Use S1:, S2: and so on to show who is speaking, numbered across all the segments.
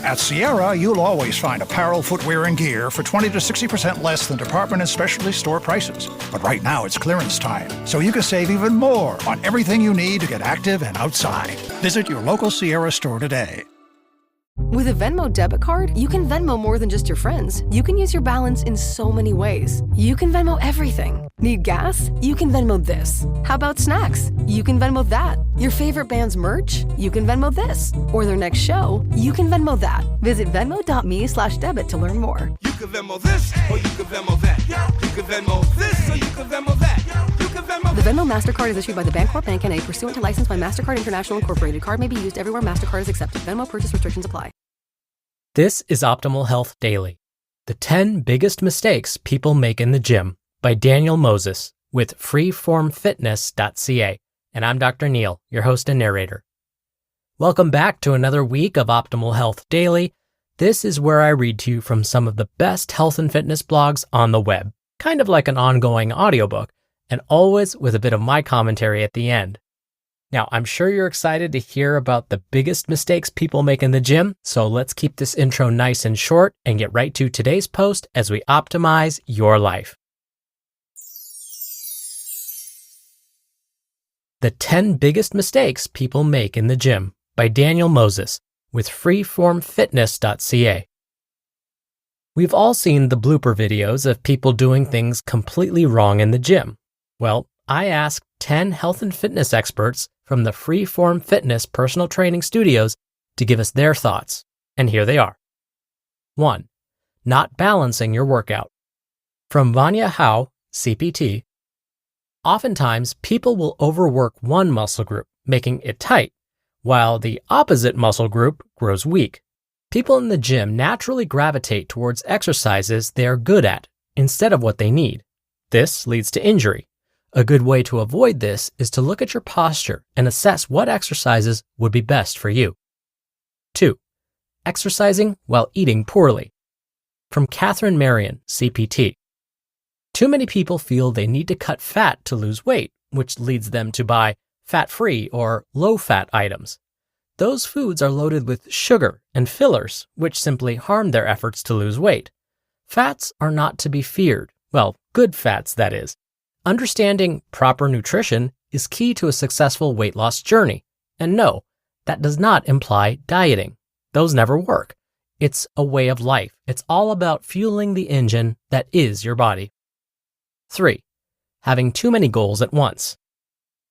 S1: At Sierra, you'll always find apparel, footwear, and gear for 20 to 60% less than department and specialty store prices. But right now it's clearance time, so you can save even more on everything you need to get active and outside. Visit your local Sierra store today.
S2: With a Venmo debit card, you can Venmo more than just your friends. You can use your balance in so many ways. You can Venmo everything. Need gas? You can Venmo this. How about snacks? You can Venmo that. Your favorite band's merch? You can Venmo this. Or their next show? You can Venmo that. Visit venmo.me/debit to learn more.
S3: You can Venmo this, or you can Venmo that. You can Venmo this, or you can Venmo that. You can Venmo.
S2: The Venmo MasterCard is issued by the Bancorp Bank N.A. pursuant to license by MasterCard International Incorporated. Card may be used everywhere MasterCard is accepted. Venmo purchase restrictions apply.
S4: This is Optimal Health Daily, the 10 biggest mistakes people make in the gym by Daniel Moses with freeformfitness.ca. And I'm Dr. Neil, your host and narrator. Welcome back to another week of Optimal Health Daily. This is where I read to you from some of the best health and fitness blogs on the web, kind of like an ongoing audiobook, and always with a bit of my commentary at the end. Now, I'm sure you're excited to hear about the biggest mistakes people make in the gym, so let's keep this intro nice and short and get right to today's post as we optimize your life. The 10 biggest mistakes people make in the gym by Daniel Moses with freeformfitness.ca. We've all seen the blooper videos of people doing things completely wrong in the gym. Well, I asked 10 health and fitness experts from the Freeform Fitness personal training studios to give us their thoughts, and here they are. 1. Not balancing your workout. From Vanya Howe, CPT, oftentimes people will overwork one muscle group, making it tight, while the opposite muscle group grows weak. People in the gym naturally gravitate towards exercises they are good at instead of what they need. This leads to injury. A good way to avoid this is to look at your posture and assess what exercises would be best for you. 2. Exercising while eating poorly. From Catherine Marion, CPT. Too many people feel they need to cut fat to lose weight, which leads them to buy fat-free or low-fat items. Those foods are loaded with sugar and fillers, which simply harm their efforts to lose weight. Fats are not to be feared. Well, good fats, that is. Understanding proper nutrition is key to a successful weight loss journey. And no, that does not imply dieting. Those never work. It's a way of life. It's all about fueling the engine that is your body. 3. Having too many goals at once.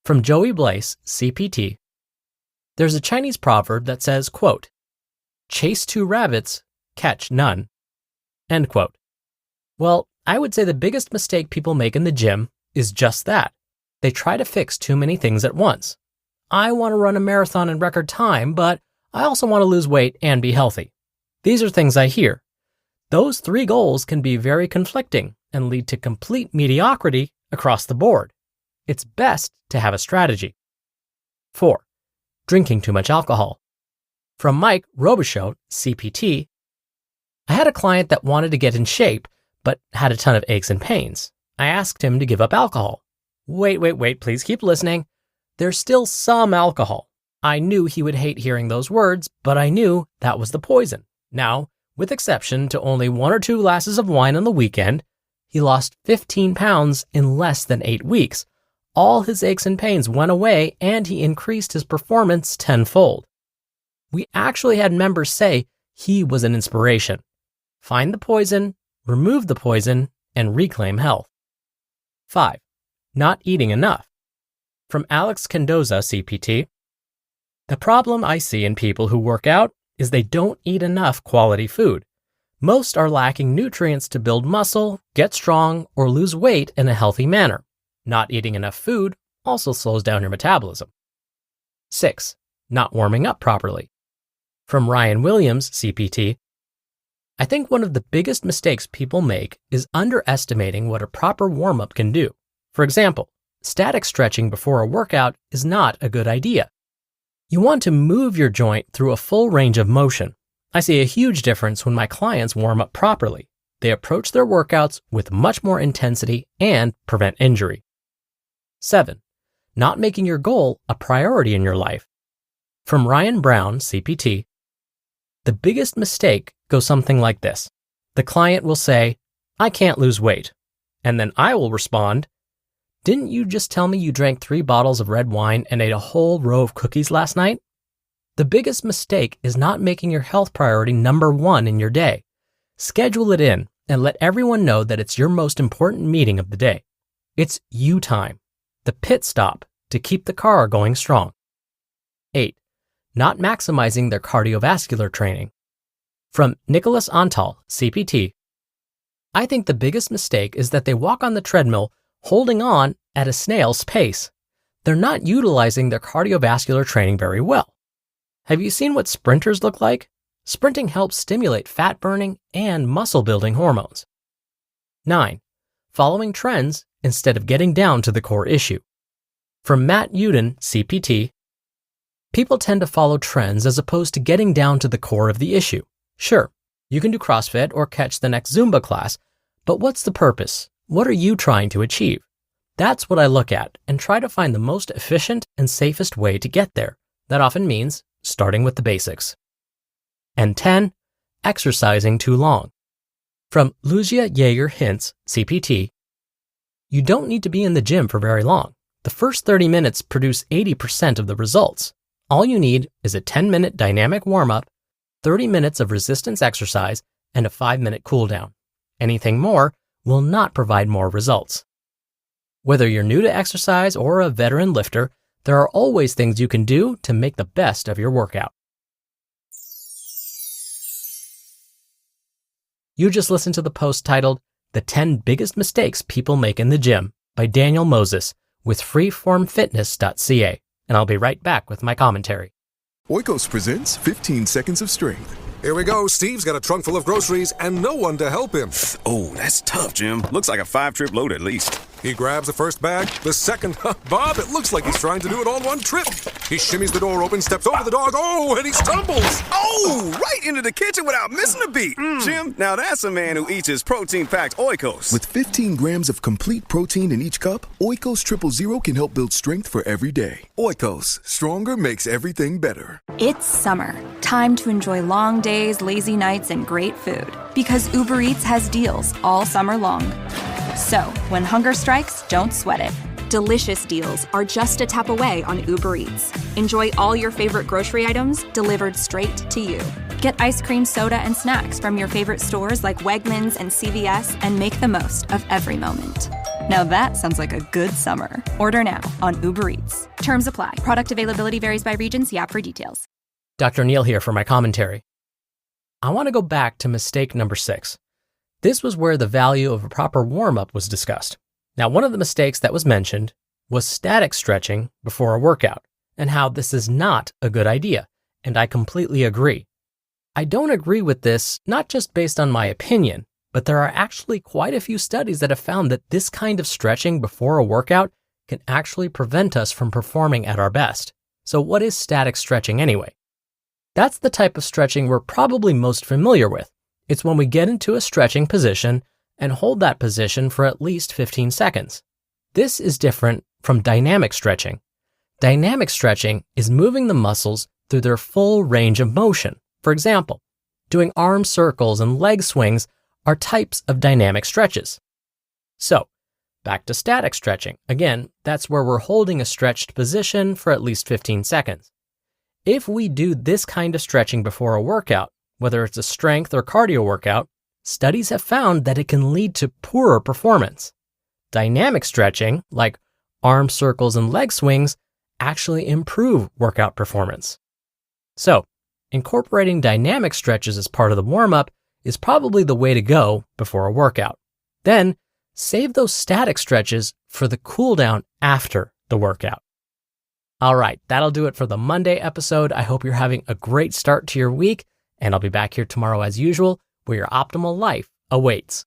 S4: From Joey Blaise, CPT. There's a Chinese proverb that says, quote, "Chase 2 rabbits, catch none." End quote. Well, I would say the biggest mistake people make in the gym is just that. They try to fix too many things at once. I want to run a marathon in record time, but I also want to lose weight and be healthy. These are things I hear. Those 3 goals can be very conflicting and lead to complete mediocrity across the board. It's best to have a strategy. 4. Drinking too much alcohol. From Mike Robichaud, CPT. I had a client that wanted to get in shape, but had a ton of aches and pains. I asked him to give up alcohol. Wait, please keep listening. There's still some alcohol. I knew he would hate hearing those words, but I knew that was the poison. Now, with exception to only 1 or 2 glasses of wine on the weekend, he lost 15 pounds in less than 8 weeks. All his aches and pains went away and he increased his performance tenfold. We actually had members say he was an inspiration. Find the poison, remove the poison, and reclaim health. 5. Not eating enough. From Alex Candoza, CPT. The problem I see in people who work out is they don't eat enough quality food. Most are lacking nutrients to build muscle, get strong, or lose weight in a healthy manner. Not eating enough food also slows down your metabolism. 6. Not warming up properly. From Ryan Williams, CPT. I think one of the biggest mistakes people make is underestimating what a proper warm-up can do. For example, static stretching before a workout is not a good idea. You want to move your joint through a full range of motion. I see a huge difference when my clients warm up properly. They approach their workouts with much more intensity and prevent injury. 7. Not making your goal a priority in your life. From Ryan Brown, CPT. The biggest mistake goes something like this. The client will say, "I can't lose weight." And then I will respond, "Didn't you just tell me you drank 3 bottles of red wine and ate a whole row of cookies last night?" The biggest mistake is not making your health priority number 1 in your day. Schedule it in and let everyone know that it's your most important meeting of the day. It's you time, the pit stop to keep the car going strong. 8. Not maximizing their cardiovascular training. From Nicholas Antal, CPT, I think the biggest mistake is that they walk on the treadmill holding on at a snail's pace. They're not utilizing their cardiovascular training very well. Have you seen what sprinters look like? Sprinting helps stimulate fat burning and muscle building hormones. 9. Following trends instead of getting down to the core issue. From Matt Uden, CPT, people tend to follow trends as opposed to getting down to the core of the issue. Sure, you can do CrossFit or catch the next Zumba class, but what's the purpose? What are you trying to achieve? That's what I look at and try to find the most efficient and safest way to get there. That often means starting with the basics. And 10, exercising too long. From Lucia Yeager-Hintz, CPT, you don't need to be in the gym for very long. The first 30 minutes produce 80% of the results. All you need is a 10-minute dynamic warm-up, 30 minutes of resistance exercise, and a 5-minute cool down. Anything more will not provide more results. Whether you're new to exercise or a veteran lifter, there are always things you can do to make the best of your workout. You just listened to the post titled, "The 10 Biggest Mistakes People Make in the Gym" by Daniel Moses with freeformfitness.ca, and I'll be right back with my commentary.
S5: Oikos presents 15 Seconds of Strength.
S6: Here we go. Steve's got a trunk full of groceries and no one to help him.
S7: Oh, that's tough, Jim. Looks like a 5-trip load at least.
S6: He grabs the first bag, the second. Bob, it looks like he's trying to do it all in one trip. He shimmies the door open, steps over the dog. Oh, and he stumbles.
S7: Oh, right into the kitchen without missing a beat. Jim, now that's a man who eats his protein-packed Oikos.
S5: With 15 grams of complete protein in each cup, Oikos Triple Zero can help build strength for every day. Oikos, stronger makes everything better.
S8: It's summer. Time to enjoy long days, lazy nights, and great food. Because Uber Eats has deals all summer long. So, when hunger strikes, don't sweat it. Delicious deals are just a tap away on Uber Eats. Enjoy all your favorite grocery items delivered straight to you. Get ice cream, soda, and snacks from your favorite stores like Wegmans and CVS and make the most of every moment. Now that sounds like a good summer. Order now on Uber Eats. Terms apply. Product availability varies by region. See app for details.
S4: Dr. Neal here for my commentary. I want to go back to mistake number 6. This was where the value of a proper warm-up was discussed. Now, one of the mistakes that was mentioned was static stretching before a workout, and how this is not a good idea, and I completely agree. I don't agree with this, not just based on my opinion, but there are actually quite a few studies that have found that this kind of stretching before a workout can actually prevent us from performing at our best. So what is static stretching anyway? That's the type of stretching we're probably most familiar with. It's when we get into a stretching position and hold that position for at least 15 seconds. This is different from dynamic stretching. Dynamic stretching is moving the muscles through their full range of motion. For example, doing arm circles and leg swings are types of dynamic stretches. So, back to static stretching. Again, that's where we're holding a stretched position for at least 15 seconds. If we do this kind of stretching before a workout, whether it's a strength or cardio workout, studies have found that it can lead to poorer performance. Dynamic stretching, like arm circles and leg swings, actually improve workout performance. So, incorporating dynamic stretches as part of the warm-up is probably the way to go before a workout. Then, save those static stretches for the cool down after the workout. All right, that'll do it for the Monday episode. I hope you're having a great start to your week, and I'll be back here tomorrow as usual, where your optimal life awaits.